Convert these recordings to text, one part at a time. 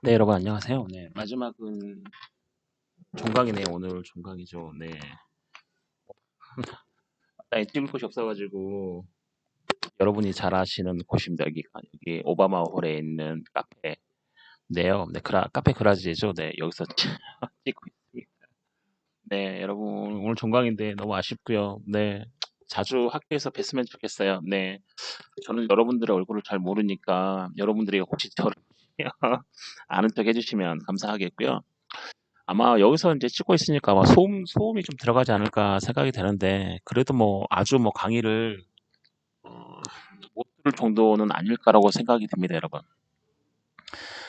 네, 여러분 안녕하세요. 네, 마지막은 종강이네요. 오늘 종강이죠. 네. 네, 찍을 곳이 없어가지고 여러분이 잘 아시는 곳입니다. 여기 오바마 홀에 있는 카페인데요. 네, 카페 그라지죠. 네, 여기서 찍고 있습니다. 네, 여러분 오늘 종강인데 너무 아쉽고요. 네, 자주 학교에서 뵀으면 좋겠어요. 네, 저는 여러분들의 얼굴을 잘 모르니까 여러분들이 혹시 저를 아는 척 해주시면 감사하겠고요. 아마 여기서 이제 찍고 있으니까 아마 소음이 좀 들어가지 않을까 생각이 되는데, 그래도 뭐 아주 뭐 강의를 못 들을 정도는 아닐까라고 생각이 듭니다, 여러분.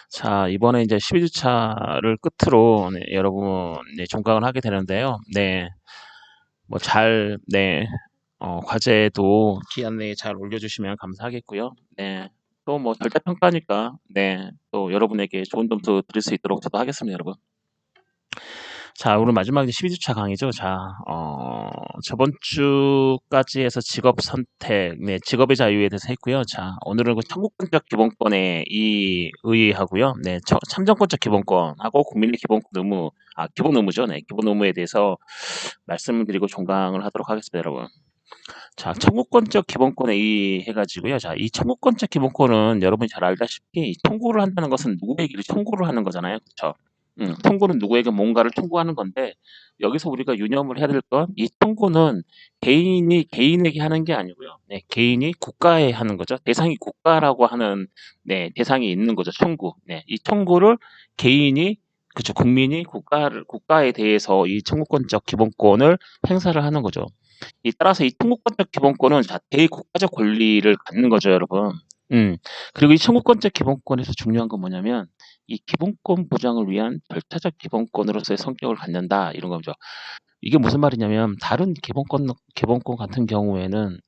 자, 이번에 이제 12주차를 끝으로 네, 여러분 네, 종강을 하게 되는데요. 네, 네, 과제도 기한 내에 잘 올려주시면 감사하겠고요. 네, 또 뭐 절대평가니까 네, 또 여러분에게 좋은 점수 드릴 수 있도록 저도 하겠습니다, 여러분. 자, 오늘 마지막 이제 12주차 강의죠. 자, 저번 주까지 해서 직업 선택, 네, 직업의 자유에 대해서 했고요. 자, 오늘은 그 청구권적 기본권에 의의하고요. 네, 참정권적 기본권하고 국민의 기본권 의무, 기본 의무죠. 네, 기본 의무에 대해서 말씀드리고 종강을 하도록 하겠습니다, 여러분. 자, 청구권적 기본권에 의해가지고요. 자, 이 청구권적 기본권은 여러분이 잘 알다시피 청구를 한다는 것은 누구에게 청구를 하는 거잖아요. 그렇죠? 청구는 누구에게 뭔가를 청구하는 건데 여기서 우리가 유념을 해야 될 건 이 청구는 개인이 개인에게 하는 게 아니고요. 네, 개인이 국가에 하는 거죠. 대상이 국가라고 하는 네, 대상이 있는 거죠. 청구. 네, 이 청구를 개인이 그렇죠. 국민이 국가에 대해서 이 청구권적 기본권을 행사를 하는 거죠. 따라서 이 청구권적 기본권은 자, 대국가적 권리를 갖는 거죠, 여러분. 음. 그리고 이 청구권적 기본권에서 중요한 건 뭐냐면 이 기본권 보장을 위한 절차적 기본권으로서의 성격을 갖는다 이런 거죠. 이게 무슨 말이냐면 다른 기본권 같은 경우에는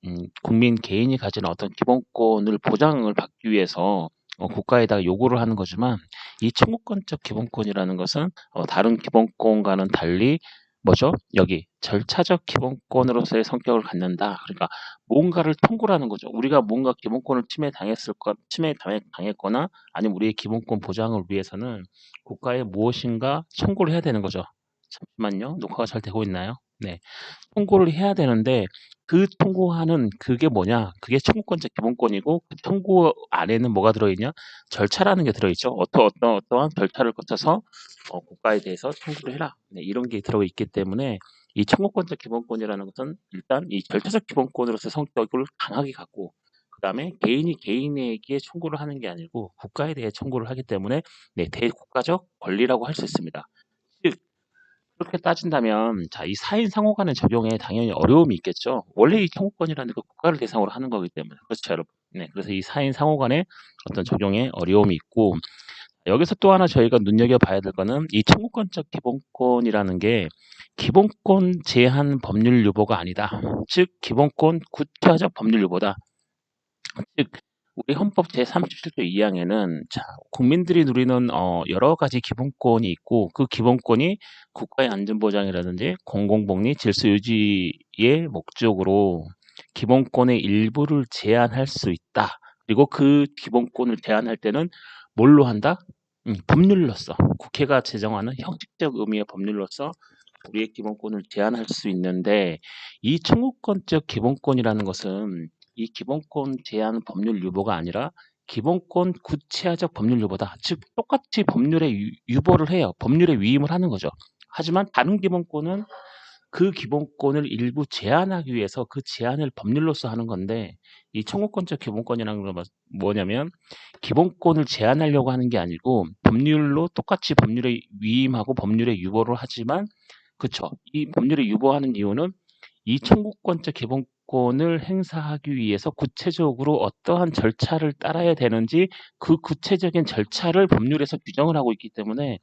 국민 개인이 가진 어떤 기본권을 보장을 받기 위해서 국가에다가 요구를 하는 거지만 이 청구권적 기본권이라는 것은 다른 기본권과는 달리 뭐죠? 여기 절차적 기본권으로서의 성격을 갖는다. 그러니까 뭔가를 청구를 하는 거죠. 우리가 뭔가 기본권을 침해당했거나 아니면 우리의 기본권 보장을 위해서는 국가에 무엇인가 청구를 해야 되는 거죠. 잠시만요. 녹화가 잘 되고 있나요? 네. 청구를 해야 되는데 그 청구하는 그게 뭐냐? 그게 청구권적 기본권이고 그 청구 안에는 뭐가 들어있냐? 절차라는 게 들어있죠. 어떠한 절차를 거쳐서 국가에 대해서 청구를 해라. 네, 이런 게 들어있기 때문에 이 청구권적 기본권이라는 것은 일단 이 절차적 기본권으로서 성격을 강하게 갖고 그다음에 개인이 개인에게 청구를 하는 게 아니고 국가에 대해 청구를 하기 때문에 네, 대국가적 권리라고 할 수 있습니다. 즉 그렇게 따진다면 자, 이 사인 상호 간의 적용에 당연히 어려움이 있겠죠. 원래 이 청구권이라는 건 국가를 대상으로 하는 거기 때문에. 그렇죠, 여러분. 네, 그래서 이 사인 상호 간의 어떤 적용에 어려움이 있고 여기서 또 하나 저희가 눈여겨봐야 될 거는 이 청구권적 기본권이라는 게 기본권 제한 법률 유보가 아니다. 즉 기본권 구체화적 법률 유보다. 즉 우리 헌법 제37조 2항에는 자, 국민들이 누리는 여러 가지 기본권이 있고 그 기본권이 국가의 안전보장이라든지 공공복리, 질서 유지의 목적으로 기본권의 일부를 제한할 수 있다. 그리고 그 기본권을 제한할 때는 뭘로 한다? 법률로서 국회가 제정하는 형식적 의미의 법률로서 우리의 기본권을 제한할 수 있는데 이 청구권적 기본권이라는 것은 이 기본권 제한 법률 유보가 아니라 기본권 구체화적 법률 유보다. 즉 똑같이 법률에 유보를 해요. 법률에 위임을 하는 거죠. 하지만 다른 기본권은 그 기본권을 일부 제한하기 위해서 그 제한을 법률로서 하는 건데 이 청구권적 기본권이라는 건 뭐냐면 기본권을 제한하려고 하는 게 아니고 법률로 똑같이 법률에 위임하고 법률에 유보를 하지만 그쵸. 이 법률에 유보하는 이유는 이 청구권적 기본권을 행사하기 위해서 구체적으로 어떠한 절차를 따라야 되는지 그 구체적인 절차를 법률에서 규정을 하고 있기 때문에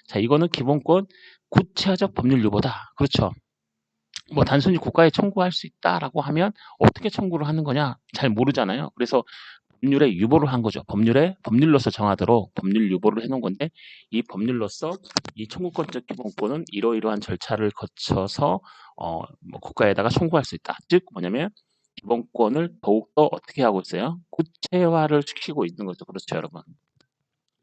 자, 이거는 기본권 구체화적 법률 유보다. 그렇죠. 뭐 단순히 국가에 청구할 수 있다라고 하면 어떻게 청구를 하는 거냐 잘 모르잖아요. 그래서 법률에 유보를 한 거죠. 법률로서 정하도록 법률 유보를 해놓은 건데 이 법률로서 이 청구권적 기본권은 이러이러한 절차를 거쳐서 뭐 국가에다가 청구할 수 있다. 즉 뭐냐면 기본권을 더욱더 어떻게 하고 있어요? 구체화를 시키고 있는 거죠. 그렇죠, 여러분.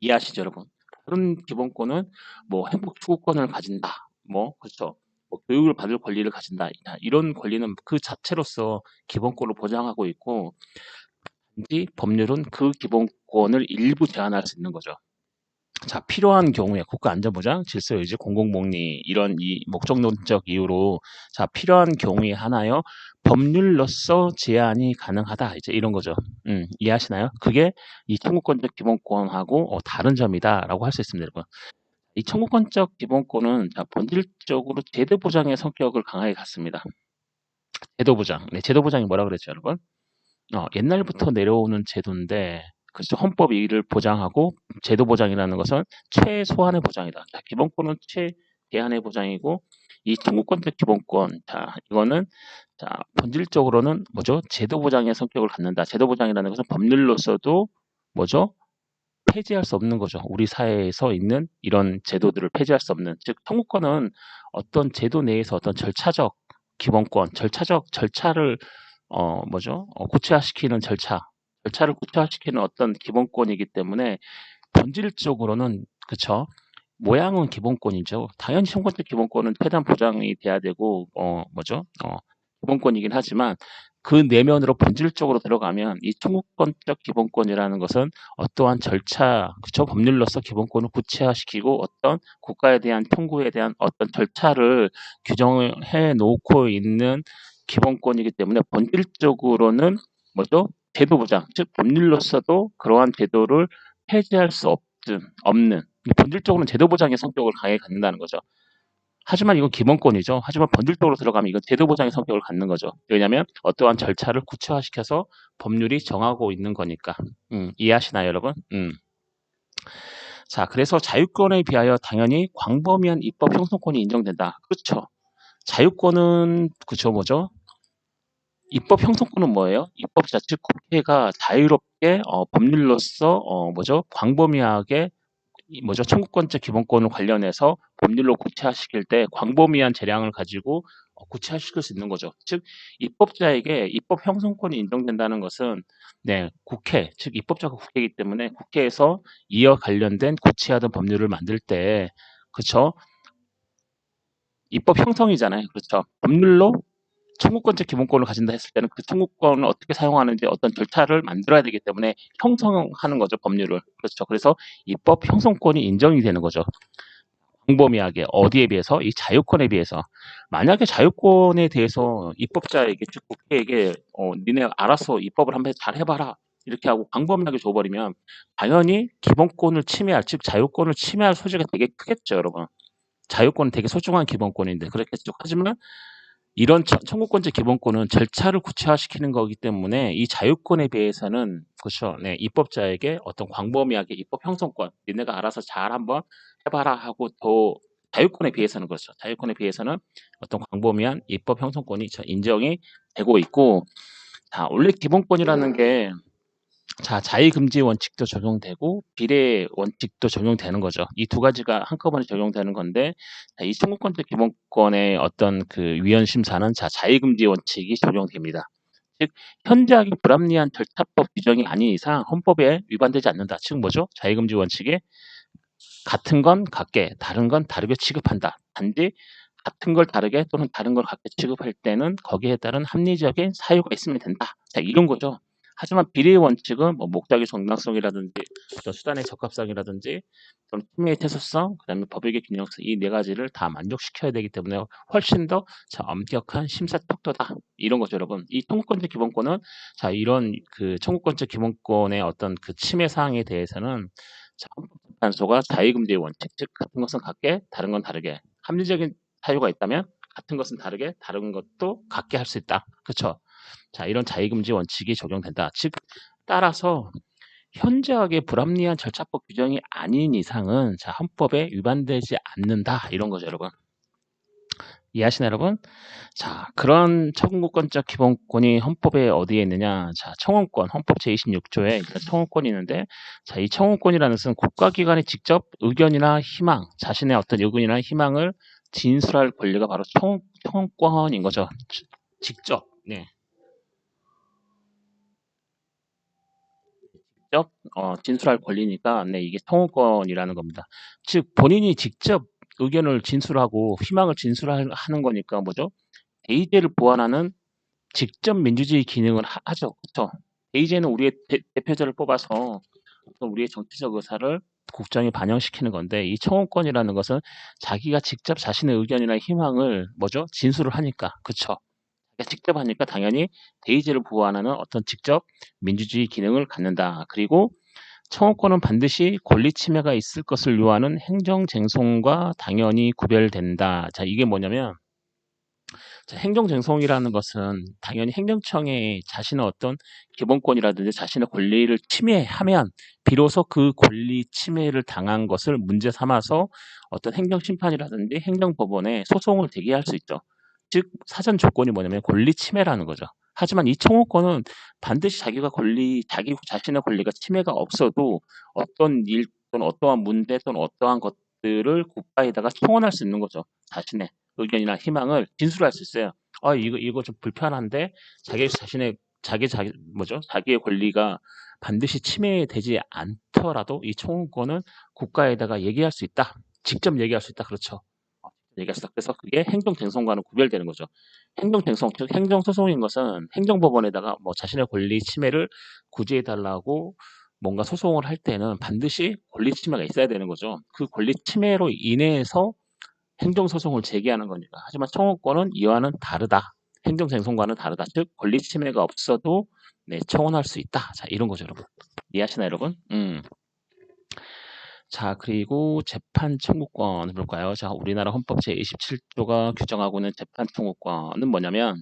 이해하시죠, 여러분? 다른 기본권은 뭐 행복 추구권을 가진다. 뭐 그렇죠. 뭐 교육을 받을 권리를 가진다. 이런 권리는 그 자체로서 기본권을 보장하고 있고 단지 법률은 그 기본권을 일부 제한할 수 있는 거죠. 자, 필요한 경우에 국가안전보장, 질서유지, 공공복리 이런 이 목적론적 이유로 자 필요한 경우에 하나여 법률로서 제한이 가능하다 이제 이런 거죠. 이해하시나요? 그게 이 청구권적 기본권하고 다른 점이다라고 할 수 있습니다, 여러분. 이 청구권적 기본권은 자, 본질적으로 제도 보장의 성격을 강하게 갖습니다. 제도 보장. 네, 제도 보장이 뭐라 그랬죠, 여러분? 옛날부터 내려오는 제도인데 그렇죠. 헌법이 이를 보장하고 제도 보장이라는 것은 최소한의 보장이다. 자, 기본권은 최대한의 보장이고 이 청구권적 기본권 자 이거는 자 본질적으로는 뭐죠? 제도 보장의 성격을 갖는다. 제도 보장이라는 것은 법률로서도 뭐죠? 폐지할 수 없는 거죠. 우리 사회에서 있는 이런 제도들을 폐지할 수 없는 즉 청구권은 어떤 제도 내에서 어떤 절차적 기본권, 절차적 절차를 뭐죠? 구체화시키는 절차를 구체화시키는 어떤 기본권이기 때문에 본질적으로는 그쵸? 모양은 기본권이죠. 당연히 청구권적 기본권은 최대한 보장이 돼야 되고 뭐죠? 기본권이긴 하지만 그 내면으로 본질적으로 들어가면 이 청구권적 기본권이라는 것은 어떠한 절차, 그쵸? 법률로서 기본권을 구체화시키고 어떤 국가에 대한 청구에 대한 어떤 절차를 규정을 해 놓고 있는 기본권이기 때문에 본질적으로는 뭐죠? 제도 보장, 즉 법률로서도 그러한 제도를 폐지할 수 없는 본질적으로는 제도 보장의 성격을 강하게 갖는다는 거죠. 하지만 이건 기본권이죠. 하지만 본질적으로 들어가면 이건 제도 보장의 성격을 갖는 거죠. 왜냐하면 어떠한 절차를 구체화시켜서 법률이 정하고 있는 거니까. 이해하시나요, 여러분? 자, 그래서 자유권에 비하여 당연히 광범위한 입법 형성권이 인정된다. 그렇죠. 자유권은 그쵸 뭐죠? 입법 형성권은 뭐예요? 입법자 즉 국회가 자유롭게 법률로서 뭐죠? 광범위하게 뭐죠? 청구권적 기본권을 관련해서 법률로 구체화시킬 때 광범위한 재량을 가지고 구체화시킬 수 있는 거죠. 즉 입법자에게 입법 형성권이 인정된다는 것은 네, 국회, 즉 입법자가 국회이기 때문에 국회에서 이와 관련된 구체화된 법률을 만들 때 그렇죠? 입법 형성이잖아요. 그렇죠? 법률로 청구권적 기본권을 가진다 했을 때는 그 청구권을 어떻게 사용하는지 어떤 절차를 만들어야 되기 때문에 형성하는 거죠, 법률을. 그렇죠. 그래서 입법 형성권이 인정이 되는 거죠. 광범위하게 어디에 비해서 이 자유권에 비해서 만약에 자유권에 대해서 입법자에게 즉 국회에게 니네 알아서 입법을 한번 잘 해봐라 이렇게 하고 광범위하게 줘버리면 당연히 기본권을 침해할 즉 자유권을 침해할 소지가 되게 크겠죠, 여러분. 자유권은 되게 소중한 기본권인데 그렇겠죠. 하지만 이런 청구권적 기본권은 절차를 구체화시키는 거기 때문에 이 자유권에 비해서는 그렇죠. 네, 입법자에게 어떤 광범위하게 입법 형성권, 니네가 알아서 잘 한번 해봐라 하고 더 자유권에 비해서는 그렇죠. 자유권에 비해서는 어떤 광범위한 입법 형성권이 인정이 되고 있고, 자, 원래 기본권이라는 게 자, 자의금지 원칙도 적용되고 비례 원칙도 적용되는 거죠. 이 두 가지가 한꺼번에 적용되는 건데 자, 이 청구권적 기본권의 어떤 그 위헌 심사는 자, 자의금지 원칙이 적용됩니다. 즉 현저하게 불합리한 절차법 규정이 아닌 이상 헌법에 위반되지 않는다. 즉 뭐죠? 자의금지 원칙에 같은 건 같게, 다른 건 다르게 취급한다. 단지 같은 걸 다르게 또는 다른 걸 같게 취급할 때는 거기에 따른 합리적인 사유가 있으면 된다. 자, 이런 거죠. 하지만 비례의 원칙은 뭐 목적의 정당성이라든지 또 수단의 적합성이라든지 또는 침해의 태소성, 그다음에 법익의 균형성 이 네 가지를 다 만족시켜야 되기 때문에 훨씬 더 자, 엄격한 심사 척도다. 이런 거죠, 여러분. 이 청구권적 기본권은 자, 이런 그 청구권적 기본권의 어떤 그 침해 사항에 대해서는 자, 헌법재판소가 자의금지의 원칙, 즉 같은 것은 같게, 다른 건 다르게 합리적인 사유가 있다면 같은 것은 다르게, 다른 것도 같게 할 수 있다. 그렇죠? 자, 이런 자의금지 원칙이 적용된다. 즉 따라서 현저하게 불합리한 절차법 규정이 아닌 이상은 자, 헌법에 위반되지 않는다. 이런 거죠, 여러분. 이해하시나요, 여러분? 자, 그런 청구권적 기본권이 헌법에 어디에 있느냐? 자, 청원권, 헌법 제26조에 청원권이 있는데, 자, 이 청원권이라는 것은 국가기관이 직접 의견이나 희망, 자신의 어떤 의견이나 희망을 진술할 권리가 바로 청원권인 거죠. 직접, 네. 직접 진술할 권리니까 네, 이게 청구권이라는 겁니다. 즉 본인이 직접 의견을 진술하고 희망을 진술하는 거니까 뭐죠? 대의제를 보완하는 직접 민주주의 기능을 하죠. 그렇죠? 대의제는 우리의 대표자를 뽑아서 어떤 우리의 정치적 의사를 국정에 반영시키는 건데 이 청원권이라는 것은 자기가 직접 자신의 의견이나 희망을 뭐죠? 진술을 하니까 그렇죠? 직접 하니까 당연히 대의제를 보완하는 어떤 직접 민주주의 기능을 갖는다. 그리고 청원권은 반드시 권리 침해가 있을 것을 요하는 행정쟁송과 당연히 구별된다. 자, 이게 뭐냐면 자, 행정쟁송이라는 것은 당연히 행정청에 자신의 어떤 기본권이라든지 자신의 권리를 침해하면 비로소 그 권리 침해를 당한 것을 문제 삼아서 어떤 행정심판이라든지 행정법원에 소송을 제기할 수 있죠. 즉 사전 조건이 뭐냐면 권리 침해라는 거죠. 하지만 이 청구권은 반드시 자기 자신의 권리가 침해가 없어도 어떤 일 또는 어떠한 문제 또는 어떠한 것들을 국가에다가 청원할 수 있는 거죠. 자신의 의견이나 희망을 진술할 수 있어요. 이거 좀 불편한데 자기의 권리가 반드시 침해되지 않더라도 이 청구권은 국가에다가 얘기할 수 있다. 직접 얘기할 수 있다. 그렇죠. 얘기할 수 있다. 그래서 그게 행정쟁송과는 구별되는 거죠. 행정쟁송, 즉 행정소송인 것은 행정법원에다가 뭐 자신의 권리 침해를 구제해달라고 뭔가 소송을 할 때는 반드시 권리 침해가 있어야 되는 거죠. 그 권리 침해로 인해서 행정소송을 제기하는 거니까. 하지만 청구권은 이와는 다르다. 행정쟁송과는 다르다. 즉 권리 침해가 없어도 네, 청원할 수 있다. 자, 이런 거죠, 여러분. 이해하시나요, 여러분? 자, 그리고 재판 청구권을 볼까요? 자, 우리나라 헌법 제27조가 규정하고 있는 재판 청구권은 뭐냐면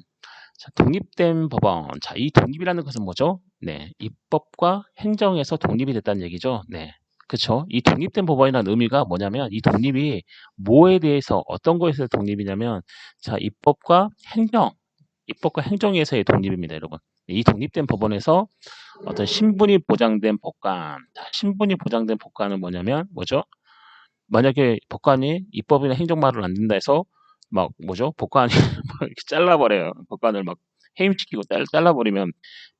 자, 독립된 법원. 자, 이 독립이라는 것은 뭐죠? 네, 입법과 행정에서 독립이 됐다는 얘기죠. 네, 그렇죠. 이 독립된 법원이라는 의미가 뭐냐면 이 독립이 뭐에 대해서 어떤 거에서 독립이냐면 자, 입법과 행정에서의 독립입니다, 여러분. 이 독립된 법원에서 어떤 신분이 보장된 법관. 자, 신분이 보장된 법관은 뭐죠? 만약에 법관이 입법이나 행정말을 안 된다 해서 막 뭐죠? 법관이 막 이렇게 잘라버려요. 법관을 막 해임시키고 잘라버리면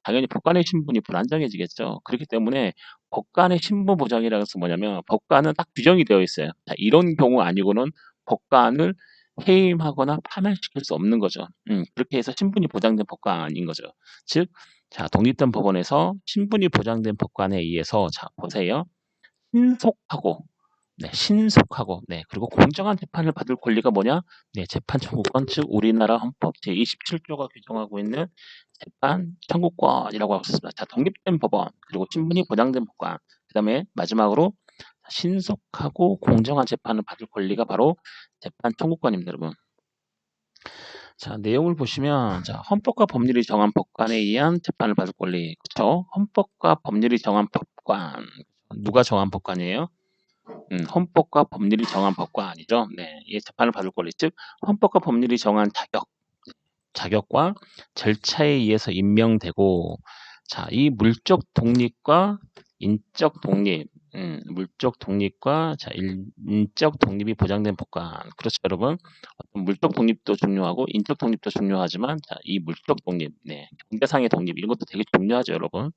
당연히 법관의 신분이 불안정해지겠죠. 그렇기 때문에 법관의 신분 보장이라는 것은 뭐냐면 법관은 딱 규정이 되어 있어요. 자, 이런 경우 아니고는 법관을 해임하거나 파면시킬 수 없는 거죠. 그렇게 해서 신분이 보장된 법관인 거죠. 즉, 자, 독립된 법원에서 신분이 보장된 법관에 의해서 자, 보세요. 신속하고, 네, 그리고 공정한 재판을 받을 권리가 뭐냐? 네, 재판 청구권, 즉 우리나라 헌법 제27조가 규정하고 있는 재판 청구권이라고 하고 있습니다. 자, 독립된 법원, 그리고 신분이 보장된 법관, 그다음에 마지막으로 신속하고 공정한 재판을 받을 권리가 바로 재판 청구권입니다, 여러분. 자, 내용을 보시면 자, 헌법과 법률이 정한 법관에 의한 재판을 받을 권리. 그렇죠? 헌법과 법률이 정한 법관. 누가 정한 법관이에요? 헌법과 법률이 정한 법관이죠. 네, 이 재판을 받을 권리, 즉 헌법과 법률이 정한 자격과 절차에 의해서 임명되고, 자, 이 물적 독립과 인적 독립, 물적 독립과 자, 인적 독립이 보장된 법관. 그렇죠, 여러분. 어떤 물적 독립도 중요하고 인적 독립도 중요하지만, 자, 이 물적 독립, 네, 경제상의 독립 이런 것도 되게 중요하죠, 여러분.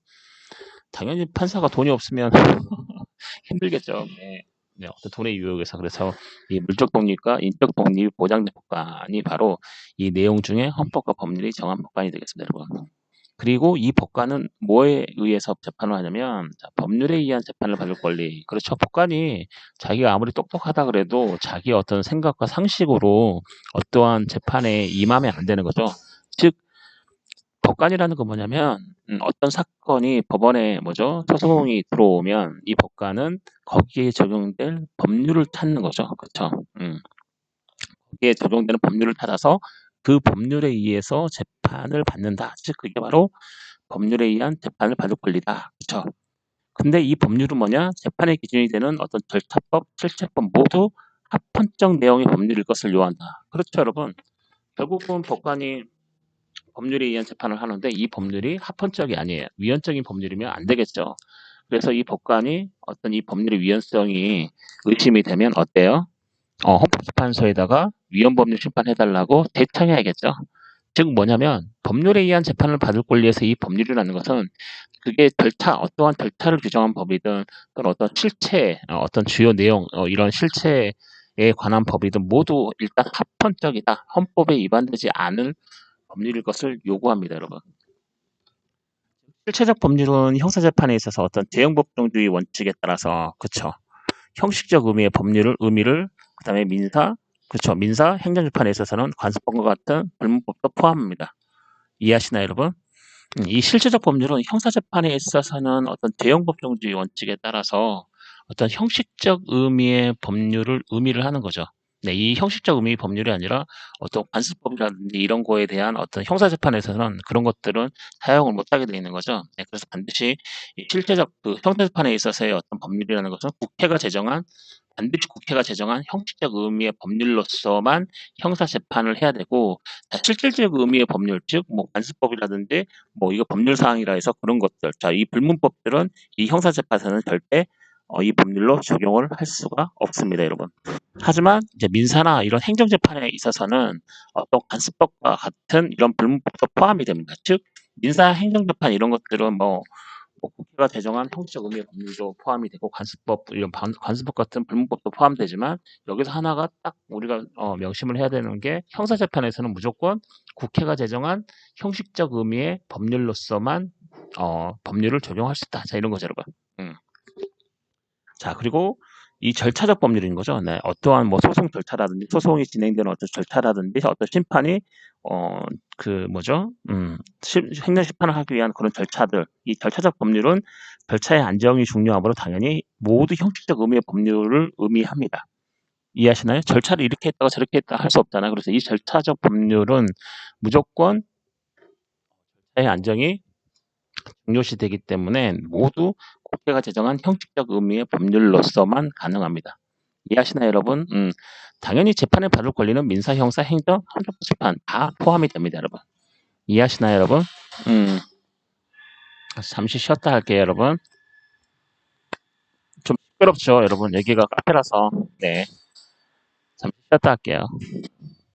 당연히 판사가 돈이 없으면 힘들겠죠. 네. 네, 어떤 돈의 유혹에서 그래서 이 물적 독립과 인적 독립이 보장된 법관이 바로 이 내용 중에 헌법과 법률이 정한 법관이 되겠습니다, 여러분. 그리고 이 법관은 뭐에 의해서 재판을 하냐면 자, 법률에 의한 재판을 받을 권리. 그렇죠. 법관이 자기가 아무리 똑똑하다 그래도 자기의 어떤 생각과 상식으로 어떠한 재판에 임하면 안 되는 거죠. 즉 법관이라는 건 뭐냐면 어떤 사건이 법원에 소송이 들어오면 이 법관은 거기에 적용될 법률을 찾는 거죠. 그렇죠. 거기에 적용되는 법률을 찾아서 그 법률에 의해서 재판을 받는다. 즉 그게 바로 법률에 의한 재판을 받을 권리다. 그렇죠. 근데 이 법률은 뭐냐? 재판의 기준이 되는 어떤 절차법, 실체법 모두 합헌적 내용의 법률일 것을 요한다. 그렇죠, 여러분. 결국은 법관이 법률에 의한 재판을 하는데 이 법률이 합헌적이 아니에요. 위헌적인 법률이면 안 되겠죠. 그래서 이 법관이 어떤 이 법률의 위헌성이 의심이 되면 어때요? 헌법재판소에다가 위헌법률 심판해달라고 대청해야겠죠. 즉 뭐냐면 법률에 의한 재판을 받을 권리에서 이 법률이라는 것은 그게 어떠한 절차를 규정한 법이든 또는 어떤 실체, 어떤 주요 내용, 이런 실체에 관한 법이든 모두 일단 합헌적이다. 헌법에 위반되지 않을 법률일 것을 요구합니다, 여러분. 실체적 법률은 형사재판에 있어서 어떤 대형법정주의 원칙에 따라서, 그쵸. 형식적 의미를, 그 다음에 그쵸. 민사, 행정재판에 있어서는 관습법과 같은 불문법도 포함합니다. 이해하시나요, 여러분? 이 실체적 법률은 형사재판에 있어서는 어떤 대형법정주의 원칙에 따라서 어떤 형식적 의미를 하는 거죠. 네, 이 형식적 의미의 법률이 아니라 어떤 관습법이라든지 이런 거에 대한 어떤 형사재판에서는 그런 것들은 사용을 못하게 되어 있는 거죠. 네, 그래서 반드시 이 실체적 형사재판에 있어서의 어떤 법률이라는 것은 반드시 국회가 제정한 형식적 의미의 법률로서만 형사재판을 해야 되고, 실질적 의미의 법률, 즉 뭐 관습법이라든지 뭐 이거 법률 사항이라 해서 그런 것들, 자, 이 불문법들은 이 형사재판에서는 절대 이 법률로 적용을 할 수가 없습니다, 여러분. 하지만 이제 민사나 이런 행정재판에 있어서는 어떤 관습법과 같은 이런 불문법도 포함이 됩니다. 즉 민사 행정재판 이런 것들은 국회가 제정한 형식적 의미의 법률도 포함이 되고 이런 관습법 같은 불문법도 포함되지만, 여기서 하나가 딱 우리가 명심을 해야 되는 게 형사재판에서는 무조건 국회가 제정한 형식적 의미의 법률로서만 법률을 적용할 수 있다. 자, 이런 거죠, 여러분. 자, 그리고 이 절차적 법률인 거죠. 네, 어떠한 뭐 소송 절차라든지 소송이 진행되는 어떤 절차라든지 어떤 심판이 그 뭐죠? 행정 심판을 하기 위한 그런 절차들, 이 절차적 법률은 절차의 안정이 중요하므로 당연히 모두 형식적 의미의 법률을 의미합니다. 이해하시나요? 절차를 이렇게 했다가 저렇게 했다 할 수 없잖아요. 그래서 이 절차적 법률은 무조건 절차의 안정이 중요시되기 때문에 모두 국회가 제정한 형식적 의미의 법률로서만 가능합니다. 이해하시나요, 여러분? 당연히 재판을 받을 권리는 민사, 형사, 헌법 재판 다 포함이 됩니다, 여러분. 이해하시나요, 여러분? 잠시 쉬었다 할게요, 여러분. 좀 시끄럽죠, 여러분. 여기가 카페라서. 네. 잠시 쉬었다 할게요.